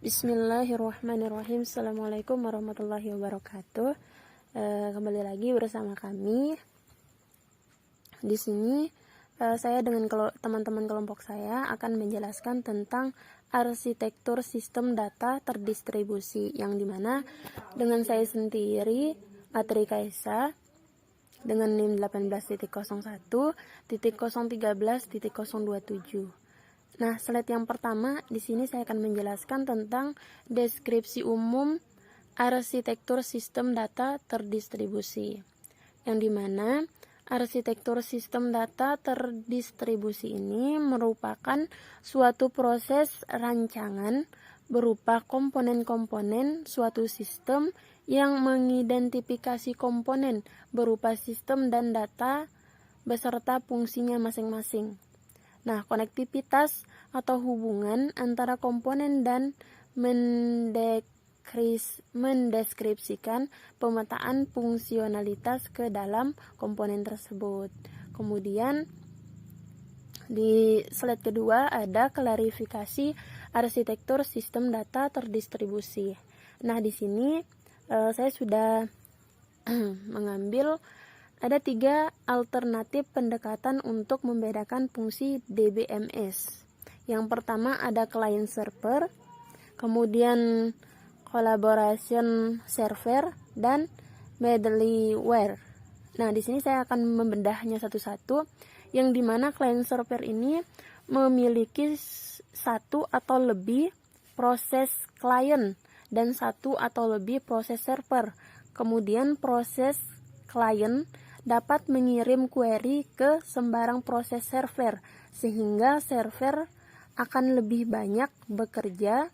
Bismillahirrahmanirrahim. Assalamualaikum warahmatullahi wabarakatuh. Kembali lagi bersama kami. Di sini saya dengan teman-teman kelompok saya akan menjelaskan tentang arsitektur sistem data terdistribusi, yang dimana dengan saya sendiri, Atri Kaisa, dengan NIM 18.01.013.027. Nah, slide yang pertama di sini saya akan menjelaskan tentang deskripsi umum arsitektur sistem data terdistribusi, yang dimana arsitektur sistem data terdistribusi ini merupakan suatu proses rancangan berupa komponen-komponen suatu sistem yang mengidentifikasi komponen berupa sistem dan data beserta fungsinya masing-masing. Nah, konektivitas atau hubungan antara komponen dan mendeskripsikan pemetaan fungsionalitas ke dalam komponen tersebut. Kemudian di slide kedua ada klarifikasi arsitektur sistem data terdistribusi. Nah, di sini saya sudah mengambil ada 3 alternatif pendekatan untuk membedakan fungsi DBMS. Yang pertama ada client server, kemudian collaboration server, dan middleware. Nah, di sini saya akan membedahnya satu-satu, yang dimana client server ini memiliki satu atau lebih proses client dan satu atau lebih proses server. Kemudian proses client dapat mengirim query ke sembarang proses server, sehingga server akan lebih banyak bekerja,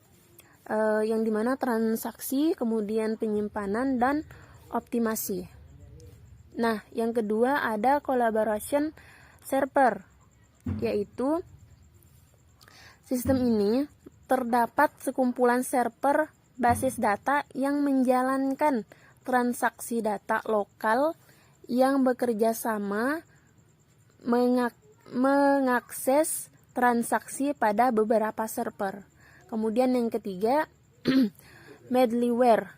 yang dimana transaksi, kemudian penyimpanan, dan optimasi. Nah, yang kedua ada collaboration server, yaitu sistem ini terdapat sekumpulan server basis data yang menjalankan transaksi data lokal yang bekerja sama mengakses transaksi pada beberapa server. Kemudian yang ketiga middleware,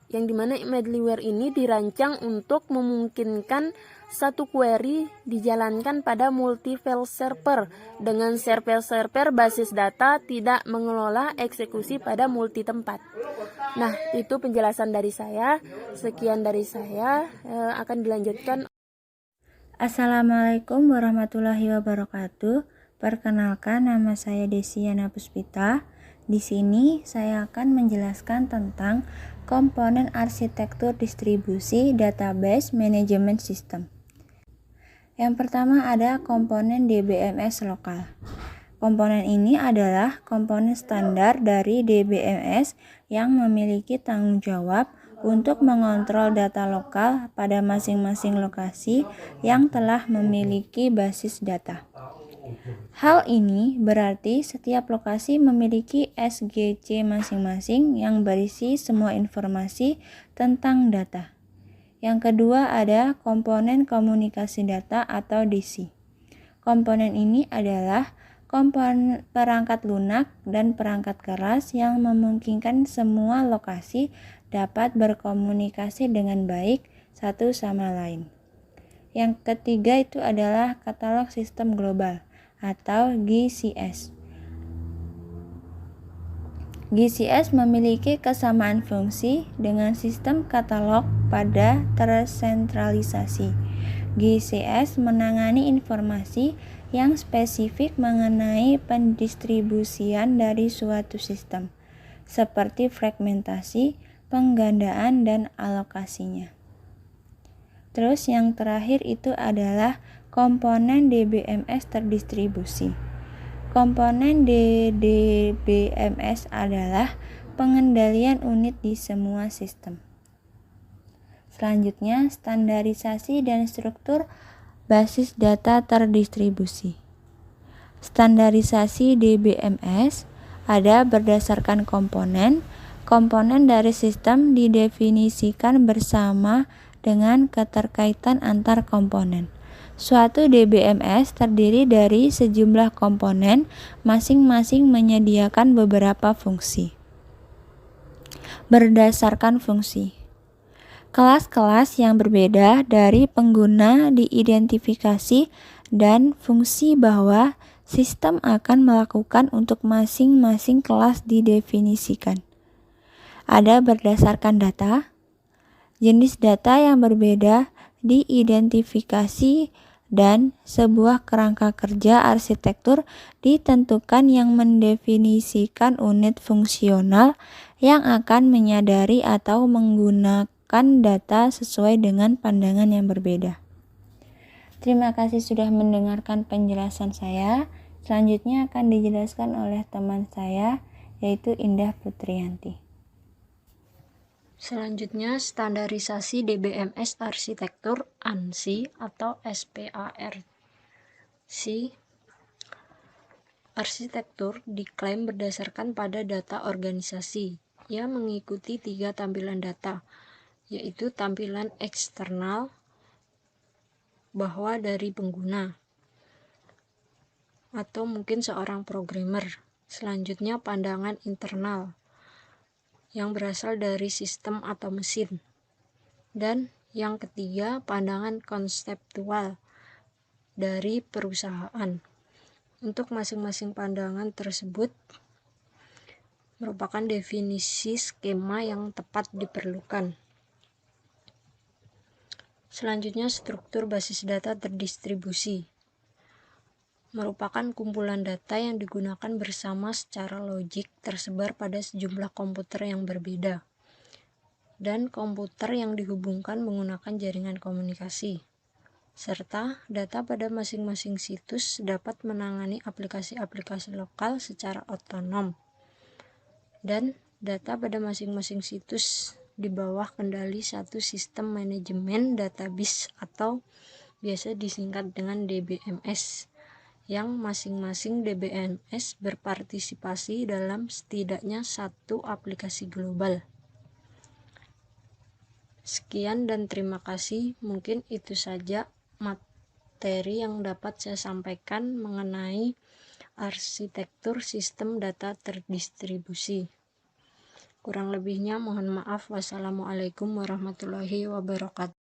yang dimana middleware ini dirancang untuk memungkinkan satu query dijalankan pada multi-file server dengan server-server basis data tidak mengelola eksekusi pada multi tempat. Nah, itu penjelasan dari saya. Sekian dari saya, akan dilanjutkan. Assalamualaikum warahmatullahi wabarakatuh. Perkenalkan, nama saya Desiana Puspita. Di sini saya akan menjelaskan tentang komponen arsitektur distribusi database management system. Yang pertama ada komponen DBMS lokal. Komponen ini adalah komponen standar dari DBMS yang memiliki tanggung jawab untuk mengontrol data lokal pada masing-masing lokasi yang telah memiliki basis data. Hal ini berarti setiap lokasi memiliki SGC masing-masing yang berisi semua informasi tentang data. Yang kedua ada komponen komunikasi data atau DC. Komponen ini adalah komponen perangkat lunak dan perangkat keras yang memungkinkan semua lokasi dapat berkomunikasi dengan baik satu sama lain. Yang ketiga itu adalah katalog sistem global atau GCS. GCS memiliki kesamaan fungsi dengan sistem katalog pada tersentralisasi. GCS menangani informasi yang spesifik mengenai pendistribusian dari suatu sistem, seperti fragmentasi, penggandaan, dan alokasinya. Terus yang terakhir itu adalah komponen DBMS terdistribusi. Komponen DBMS adalah pengendalian unit di semua sistem. Selanjutnya, standarisasi dan struktur basis data terdistribusi. Standarisasi DBMS ada berdasarkan komponen. Komponen dari sistem didefinisikan bersama dengan keterkaitan antar komponen. Suatu DBMS terdiri dari sejumlah komponen, masing-masing menyediakan beberapa fungsi. berdasarkan fungsi. Kelas-kelas yang berbeda dari pengguna diidentifikasi dan fungsi bahwa sistem akan melakukan untuk masing-masing kelas didefinisikan. Ada berdasarkan data, jenis data yang berbeda diidentifikasi, dan sebuah kerangka kerja arsitektur ditentukan yang mendefinisikan unit fungsional yang akan menyadari atau menggunakan data sesuai dengan pandangan yang berbeda. Terima kasih sudah mendengarkan penjelasan saya. Selanjutnya akan dijelaskan oleh teman saya, yaitu Indah Putriyanti. Selanjutnya, standarisasi DBMS arsitektur ANSI atau SPARC. Arsitektur diklaim berdasarkan pada data organisasi. Ia mengikuti 3 tampilan data, yaitu tampilan eksternal bahwa dari pengguna atau mungkin seorang programmer. Selanjutnya pandangan internal yang berasal dari sistem atau mesin. Dan yang ketiga pandangan konseptual dari perusahaan. Untuk masing-masing pandangan tersebut merupakan definisi skema yang tepat diperlukan. Selanjutnya, struktur basis data terdistribusi merupakan kumpulan data yang digunakan bersama secara logik tersebar pada sejumlah komputer yang berbeda dan komputer yang dihubungkan menggunakan jaringan komunikasi, serta data pada masing-masing situs dapat menangani aplikasi-aplikasi lokal secara otonom, dan data pada masing-masing situs di bawah kendali satu sistem manajemen database atau biasa disingkat dengan DBMS, yang masing-masing DBMS berpartisipasi dalam setidaknya satu aplikasi global. Sekian dan terima kasih. Mungkin itu saja materi yang dapat saya sampaikan mengenai arsitektur sistem data terdistribusi. Kurang lebihnya mohon maaf. Wassalamualaikum warahmatullahi wabarakatuh.